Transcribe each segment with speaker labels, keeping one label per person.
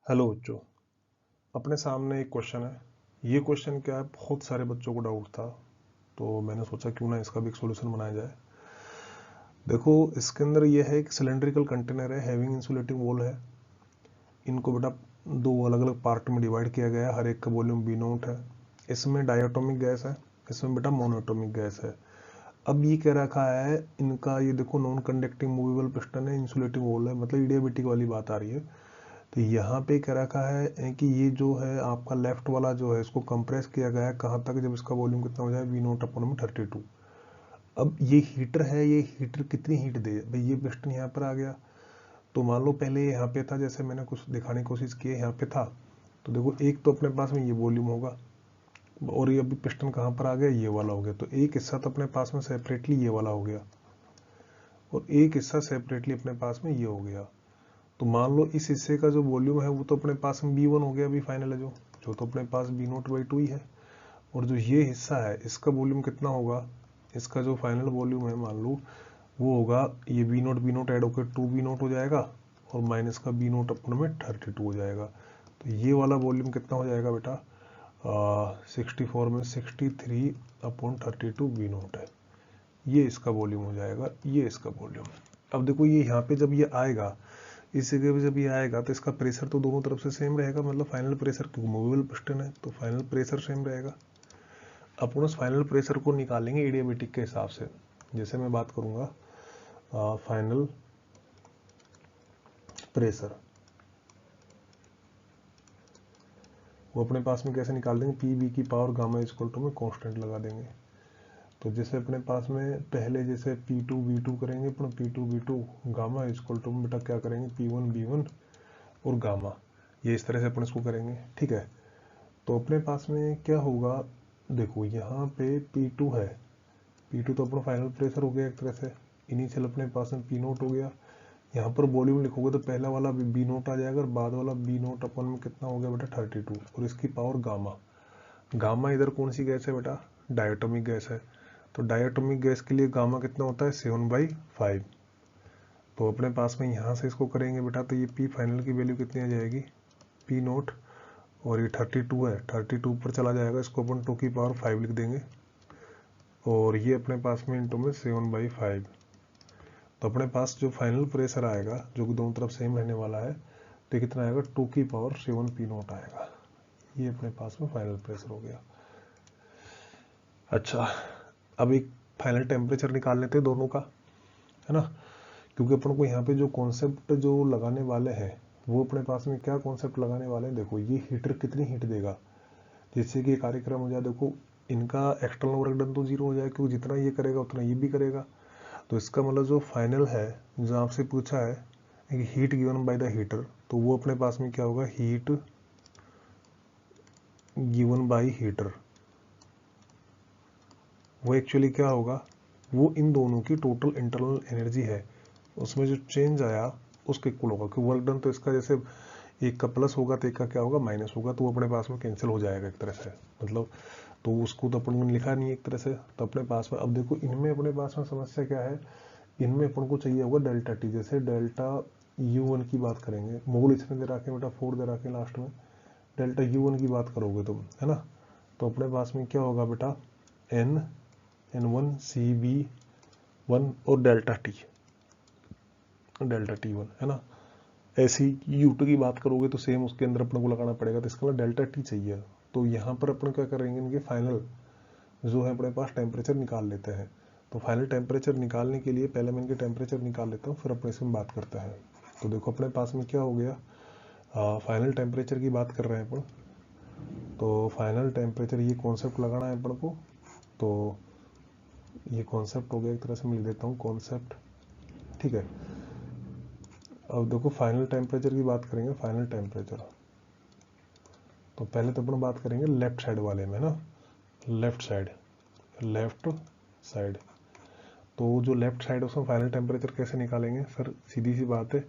Speaker 1: Hello बच्चों, अपने सामने एक क्वेश्चन है। ये क्वेश्चन क्या है, बहुत सारे बच्चों को डाउट था, तो मैंने सोचा क्यों ना इसका भी एक सोल्यूशन बनाया जाए। देखो, इसके अंदर ये है कि सिलेंड्रिकल कंटेनर है, हैविंग इंसुलेटिंग वॉल है। इनको बेटा दो अलग अलग पार्ट में डिवाइड किया गया है, हर एक का वॉल्यूम बी नोट है। इसमें डायटोमिक गैस है, इसमें बेटा मोनोटोमिक गैस है। अब ये कह रखा है इनका, ये देखो नॉन कंडक्टिंग मूवेबल पिस्टन है, इंसुलेटिंग वॉल है, मतलब इडियाबैटिक वाली बात आ रही है। तो यहाँ पे कह रखा है कि ये जो है आपका लेफ्ट वाला जो है इसको कंप्रेस किया गया है कहाँ तक, जब इसका वॉल्यूम कितना हो जाए वी नोट अपन में 32। अब ये हीटर है, ये हीटर कितनी हीट दे भाई, ये पिस्टन यहाँ पर आ गया। तो मान लो पहले यहाँ पे था, जैसे मैंने कुछ दिखाने की कोशिश की है, यहाँ पे था। तो देखो एक तो अपने पास में ये वॉल्यूम होगा, और ये अभी पिस्टन कहाँ पर आ गया, ये वाला हो गया। तो एक हिस्सा तो अपने पास में सेपरेटली ये वाला हो गया, और एक हिस्सा सेपरेटली अपने पास में ये हो गया। तो मान लो इस हिस्से का जो वॉल्यूम है वो तो अपने पास में B1 हो गया, अभी फाइनल है जो तो अपने पास B नोट बाई 2 ही है। और जो ये हिस्सा है इसका वॉल्यूम कितना होगा, इसका जो फाइनल वॉल्यूम है मान लो वो होगा, ये बी नोट ऐड होकर 2 B नोट हो जाएगा, और माइनस का B नोट अपन में 32 हो जाएगा। तो ये वाला वॉल्यूम कितना हो जाएगा बेटा, 64 में 63 अपॉन 32 B नोट है। ये इसका वॉल्यूम हो जाएगा, ये इसका वॉल्यूम। अब देखो ये यहाँ पे जब ये आएगा, इस जगह पे जब ये आएगा तो इसका प्रेशर तो दोनों तरफ से सेम रहेगा, मतलब फाइनल प्रेशर, क्योंकि मूवेबल पिस्टन है तो फाइनल प्रेशर सेम रहेगा। अपन उस फाइनल प्रेशर को निकालेंगे एडियाबैटिक के हिसाब से। जैसे मैं बात करूंगा फाइनल प्रेशर, वो अपने पास में कैसे निकाल देंगे, पी बी की पावर गामा इक्वल टू में कॉन्स्टेंट लगा देंगे। तो जैसे अपने पास में पहले जैसे P2 V2 करेंगे अपन, P2 V2 gamma equal to में बेटा क्या करेंगे, P1 B1 और गामा, ये इस तरह से अपन इसको करेंगे, ठीक है। तो अपने पास में क्या होगा, देखो यहाँ पे P2 है, P2 तो अपना फाइनल प्रेशर हो गया एक तरह से, इनिशियल अपने पास में P नोट हो गया। यहाँ पर वॉल्यूम लिखोगे तो पहला वाला B नोट आ जाएगा, और बाद वाला B नोट अपन में कितना हो गया बेटा 32, और इसकी पावर गामा। गामा इधर कौन सी गैस है बेटा, डायटोमिक गैस है। तो डायटोमिक गैस के लिए गामा कितना होता है 7/5। तो अपने पास में यहाँ से इसको करेंगे बेटा, तो ये P फाइनल की वैल्यू कितनी आ जाएगी, P नोट, और ये 32 है, 32 ऊपर चला जाएगा, इसको अपन 2 की पावर 5 लिख देंगे, और ये अपने पास में इंटू में 7/5। तो अपने पास जो फाइनल प्रेशर आएगा जो कि दोनों तरफ सेम रहने वाला है, तो कितना आएगा 2 की पावर 7 P नोट आएगा। ये अपने पास में फाइनल प्रेशर हो गया। अच्छा, अब एक फाइनल टेम्परेचर निकाल लेते हैं दोनों का, है ना, क्योंकि अपन को यहाँ पे जो कॉन्सेप्ट जो लगाने वाले हैं वो अपने पास में क्या कॉन्सेप्ट लगाने वाले हैं, देखो ये हीटर कितनी हीट देगा, जिससे कि कार्यक्रम हो जाए। देखो इनका एक्सटर्नल वर्क डन तो 0 हो जाए, क्योंकि जितना ये करेगा उतना ये भी करेगा। तो इसका मतलब जो फाइनल है, जो आपसे पूछा है कि heat given by the heater, तो वो अपने पास में क्या होगा, हीट गिवन बाय हीटर, वो एक्चुअली क्या होगा, वो इन दोनों की टोटल इंटरनल एनर्जी है, उसमें जो चेंज आया उसके इक्वल होगा। क्योंकि वर्क डन तो इसका जैसे एक का प्लस होगा तो एक का क्या होगा माइनस होगा, तो वो अपने पास में कैंसिल हो जाएगा एक तरह से, मतलब तो उसको तो अपन ने लिखा नहीं एक तरह से। तो अपने पास में अब देखो इनमें अपने पास में समस्या क्या है, इनमें अपन को चाहिए होगा डेल्टा टी। जैसे डेल्टा U1 की बात करेंगे, मोल इसमें दे रखे बेटा 4 दे रखे लास्ट में, डेल्टा U1 की बात करोगे तुम, है ना, तो अपने पास में क्या होगा बेटा N1 CB1 और डेल्टा T1, है ना। ऐसी U2 की बात करोगे तो सेम उसके अंदर अपने को लगाना पड़ेगा, तो इसका मतलब डेल्टा टी चाहिए। तो यहाँ पर अपन क्या करेंगे, इनके फाइनल जो है अपने पास टेम्परेचर निकाल लेते हैं। तो फाइनल टेम्परेचर निकालने के लिए पहले मैं इनके टेम्परेचर निकाल लेता हूँ, फिर अपने इसमें बात करते हैं। तो देखो अपने पास में क्या हो गया, फाइनल टेम्परेचर की बात कर रहे हैं अपन। तो फाइनल टेम्परेचर ये कॉन्सेप्ट लगाना है अपन को, तो ये कॉन्सेप्ट हो गया, एक तरह से मैं लिख देता हूँ कॉन्सेप्ट, ठीक है। अब देखो फाइनल टेम्परेचर की बात करेंगे, फाइनल टेम्परेचर, तो पहले तो अपन बात करेंगे लेफ्ट साइड वाले में ना, लेफ्ट साइड। तो जो लेफ्ट साइड है उसमें फाइनल टेम्परेचर कैसे निकालेंगे सर, सीधी सी बात है,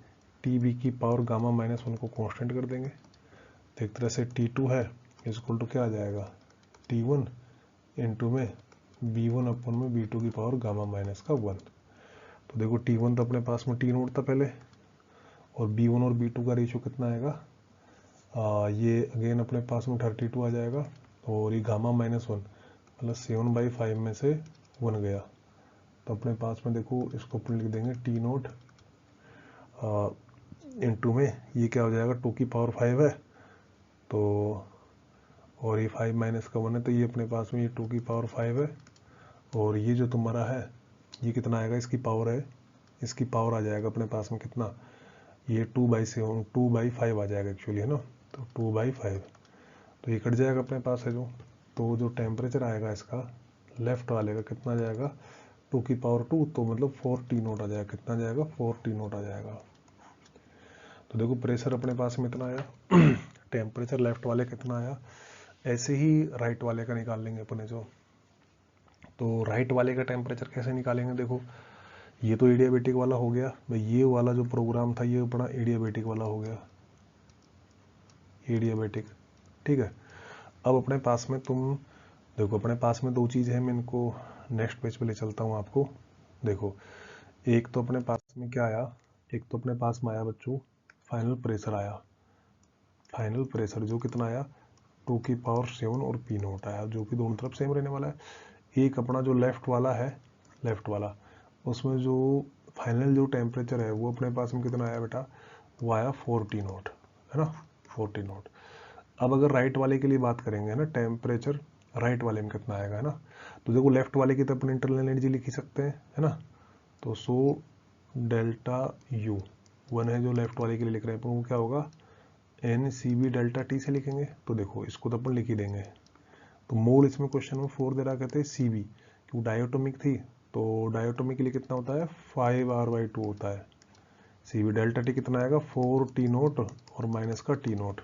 Speaker 1: टी बी की पावर गामा माइनस 1 को कांस्टेंट कर देंगे। तो एक तरह से T2 है इक्वल टू क्या आ जाएगा, T1 इंटू में B1 अपन में B2 की पावर गामा माइनस का 1। तो देखो T1 तो अपने पास में T नोट था पहले, और B1 और B2 का रेशियो कितना आएगा, ये अगेन अपने पास में 32 आ जाएगा, और ये गामा -1 मतलब 7/5 में से 1 गया, तो अपने पास में देखो इसको अपन लिख देंगे T0 इंटू में ये क्या हो जाएगा 2 की पावर 5 है, तो और ये 5 माइनस का 1 है, तो ये अपने पास में ये 2 की पावर 5 है, और ये जो तुम्हारा है ये कितना आएगा, इसकी पावर है, इसकी पावर आ जाएगा अपने पास में कितना, ये 2/7 2/5 आ जाएगा एक्चुअली, है ना, तो 2/5, तो ये कट जाएगा अपने पास है जो, तो जो टेम्परेचर आएगा इसका लेफ्ट वाले का कितना जाएगा 2 की पावर 2, तो मतलब 4 T0 आ जाएगा, कितना जाएगा 4 T0 आ जाएगा। तो देखो प्रेशर अपने पास में इतना आया टेम्परेचर लेफ्ट वाले कितना आया, ऐसे ही राइट वाले का निकाल लेंगे अपने जो, तो राइट वाले का टेम्परेचर कैसे निकालेंगे, देखो ये तो एडियाबेटिक वाला हो गया भाई, ये वाला जो प्रोग्राम था ये अपना एडियाबेटिक वाला हो गया, एडियाबेटिक, ठीक है। अब अपने पास में तुम देखो अपने पास में दो चीज़ है, मैं इनको नेक्स्ट पेज पे ले चलता हूँ आपको। देखो एक तो अपने पास में क्या आया, एक तो अपने पास में आया बच्चों फाइनल प्रेशर आया, फाइनल प्रेशर जो कितना आया 2 की पावर 7 और P0 आया, जो कि दोनों तरफ सेम रहने वाला है। एक अपना जो लेफ्ट वाला है, लेफ्ट वाला उसमें जो फाइनल जो टेम्परेचर है वो अपने पास में कितना आया बेटा, वो आया 4 T0, है ना, 4 T0। अब अगर राइट वाले के लिए बात करेंगे ना, टेम्परेचर राइट वाले में कितना आएगा, है ना, तो देखो लेफ्ट वाले की तो अपन इंटरनल एनर्जी लिख ही सकते हैं, है ना, तो सो डेल्टा U 1 है जो लेफ्ट वाले के लिए लिख रहे हैं, वो क्या होगा NCB डेल्टा T से लिखेंगे, तो देखो इसको तो अपन लिख ही देंगे। तो मोल इसमें क्वेश्चन में 4 दे रहा, कहते हैं CB, क्यों डायोटोमिक थी, तो डायोटोमिक के लिए कितना होता है 5R/2 होता है। CB डेल्टा T कितना आएगा 4 T0 और माइनस का T0,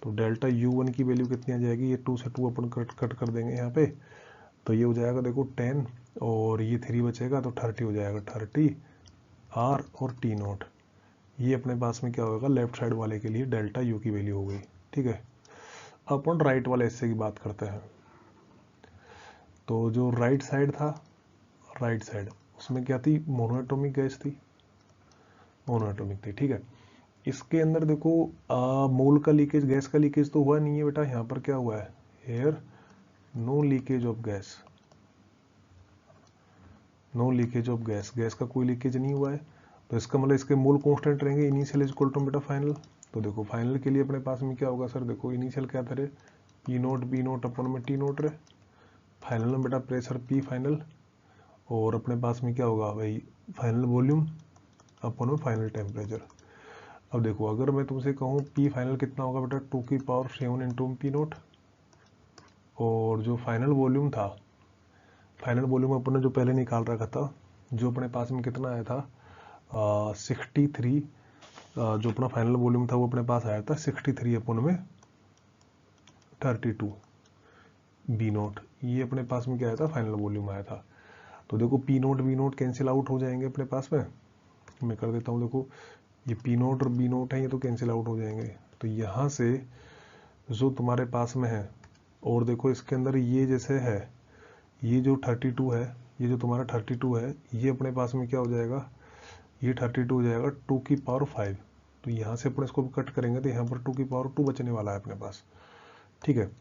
Speaker 1: तो डेल्टा U1 की वैल्यू कितनी आ जाएगी, ये 2 से 2 अपन कट कर देंगे यहाँ पे, तो ये हो जाएगा देखो 10 और ये 3 बचेगा तो 30 हो जाएगा, 30 R और T0, ये अपने पास में क्या होगा लेफ्ट साइड वाले के लिए डेल्टा U की वैल्यू हो गई, ठीक है। अब अपन राइट वाले हिस्से की बात करते हैं, तो जो राइट साइड था, राइट साइड उसमें क्या थी मोनोएटॉमिक गैस थी, मोनोएटॉमिक थी, ठीक है। इसके अंदर देखो मोल का लीकेज, गैस का लीकेज तो हुआ नहीं है बेटा, यहाँ पर क्या हुआ है here no leakage of gas, no leakage of gas, gas का कोई लीकेज नहीं हुआ है, तो इसका मतलब इसके मोल कांस्टेंट रहेंगे, इनिशियल इज इक्वल टू बेटा फाइनल। तो देखो फाइनल के लिए अपने पास में क्या होगा सर, देखो इनिशियल क्या था रे E0 B0 अपन में T0 रे, फाइनल में बेटा प्रेशर P फाइनल, और अपने पास में क्या होगा भाई फाइनल वॉल्यूम अपन में फाइनल टेम्परेचर। अब देखो अगर मैं तुमसे कहूँ P फाइनल कितना होगा बेटा 2 की पावर 7 इंटू P0, और जो फाइनल वॉल्यूम था, फाइनल वॉल्यूम अपन ने जो पहले निकाल रखा था, जो अपने पास में कितना आया था 63, जो अपना फाइनल वॉल्यूम था वो अपने पास आया था 63 अपन में 32 B0, ये अपने पास में क्या आया था फाइनल वॉल्यूम आया था। तो देखो P0 B0 कैंसिल आउट हो जाएंगे अपने पास में, मैं कर देता हूँ, देखो ये P0 और B0 है ये तो कैंसिल आउट हो जाएंगे, तो यहाँ से जो तुम्हारे पास में है, और देखो इसके अंदर ये जैसे है, ये जो 32 है, ये जो तुम्हारा 32 है, ये अपने पास में क्या हो जाएगा, ये 32 हो जाएगा 2 की पावर 5, तो यहाँ से अपन इसको कट करेंगे तो यहाँ पर 2 की पावर 2 बचने वाला है अपने पास, ठीक है।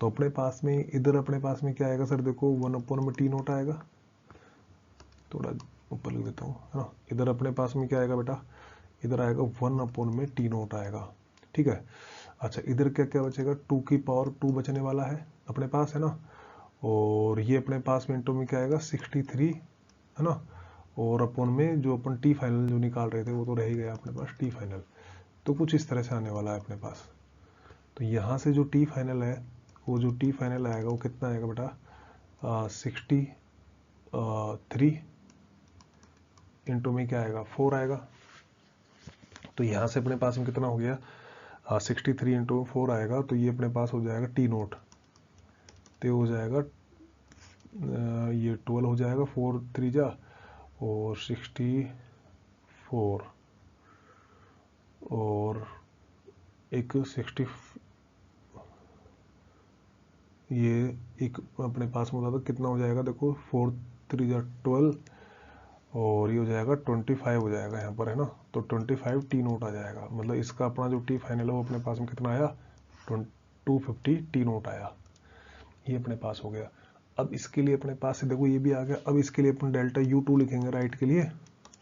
Speaker 1: तो अपने पास में इधर अपने पास में क्या आएगा सर, देखो 1 में T0 आएगा, थोड़ा ऊपर लिख देता हूँ, है ना, इधर अपने पास में क्या आएगा बेटा, इधर आएगा 1 में T0 आएगा, ठीक है। अच्छा इधर क्या क्या बचेगा 2 की पावर 2 बचने वाला है अपने पास, है ना, और ये अपने पास में इंटू में क्या आएगा 63, है ना, और अपन में जो अपन T फाइनल जो निकाल रहे थे वो तो रह ही गया अपने पास T फाइनल, तो कुछ इस तरह से आने वाला है अपने पास। तो यहाँ से जो T फाइनल है, वो जो T फाइनल आएगा वो कितना आएगा बेटा 63 इंटू में क्या आएगा 4 आएगा, तो यहाँ से अपने पास में कितना हो गया 63 इंटू 4 आएगा, तो ये अपने पास हो जाएगा T0, तो हो जाएगा ये 12 हो जाएगा 4 3 जा और 64 और एक 60, ये एक अपने पास में होता था कितना हो जाएगा, देखो 4 3 जा 12 और ये हो जाएगा 25 हो जाएगा यहाँ पर, है ना, तो 25 T0 आ जाएगा, मतलब इसका अपना जो T फाइनल है वो अपने पास में कितना आया 250 टी नोट आया, ये अपने पास हो गया। अब इसके लिए अपने पास देखो ये भी आ गया। अब इसके लिए अपन डेल्टा U2 लिखेंगे राइट के लिए,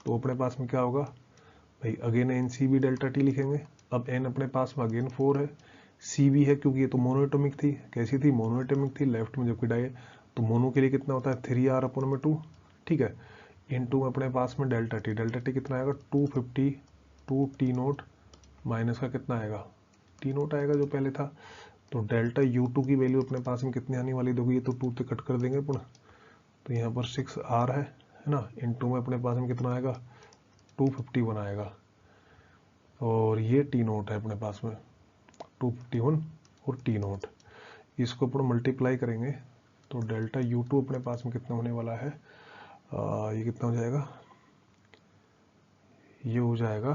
Speaker 1: तो अपने पास में क्या होगा भाई, again N C B delta T लिखेंगे। अब एन अपने पास में अगेन 4 है, सी भी है क्योंकि ये तो मोनोएटॉमिक थी। कैसी थी, मोनोएटॉमिक थी, लेफ्ट में जबकि डाई, तो मोनो के लिए कितना होता है 3R/2, ठीक है। इनटू अपने पास में डेल्टा टी कितना आएगा 250 2 टी नोट माइनस का कितना आएगा टी नोट आएगा जो पहले था। तो डेल्टा U2 की वैल्यू अपने पास में कितनी आने वाली, देखो ये तो 2 से कट कर देंगे अपन, तो यहाँ पर 6R है ना, इनटू में अपने पास में कितना आएगा 251 आएगा, और ये टी नोट है अपने पास में 251 और टी नोट। इसको अपन मल्टीप्लाई करेंगे तो डेल्टा U2 अपने पास में कितना होने वाला है, ये कितना हो जाएगा, ये हो जाएगा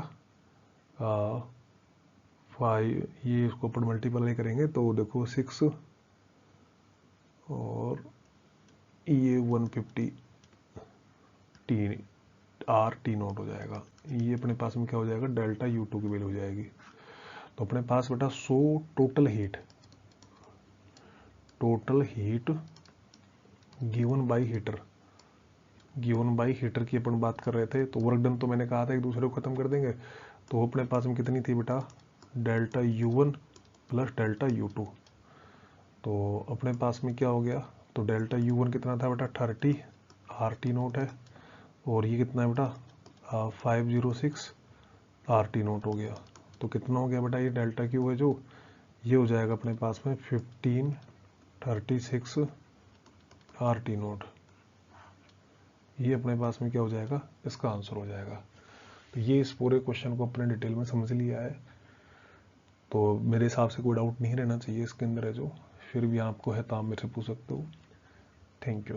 Speaker 1: 5, ये इसको अपन मल्टीप्लाई करेंगे तो देखो 6 और ये 150 टी नोट हो जाएगा। ये अपने पास में क्या हो जाएगा, डेल्टा U2 की वैल्यू हो जाएगी। तो अपने पास बेटा 100 total heat given by heater की अपन बात कर रहे थे। तो वर्क डन तो मैंने कहा था एक दूसरे को खत्म कर देंगे, तो अपने पास में कितनी थी बेटा, delta U1 plus delta U2। तो अपने पास में क्या हो गया, तो डेल्टा U1 कितना था बेटा 30 RT नोट है, और ये कितना है बेटा 506 RT नोट हो गया। तो कितना हो गया बेटा, ये डेल्टा क्यू है जो, ये हो जाएगा अपने पास में 1536 RT नोट। ये अपने पास में क्या हो जाएगा, इसका आंसर हो जाएगा। तो ये इस पूरे क्वेश्चन को अपने डिटेल में समझ लिया है। तो मेरे हिसाब से कोई डाउट नहीं रहना चाहिए इसके अंदर है जो, फिर भी आपको है तो आप मेरे से पूछ सकते हो। Thank you.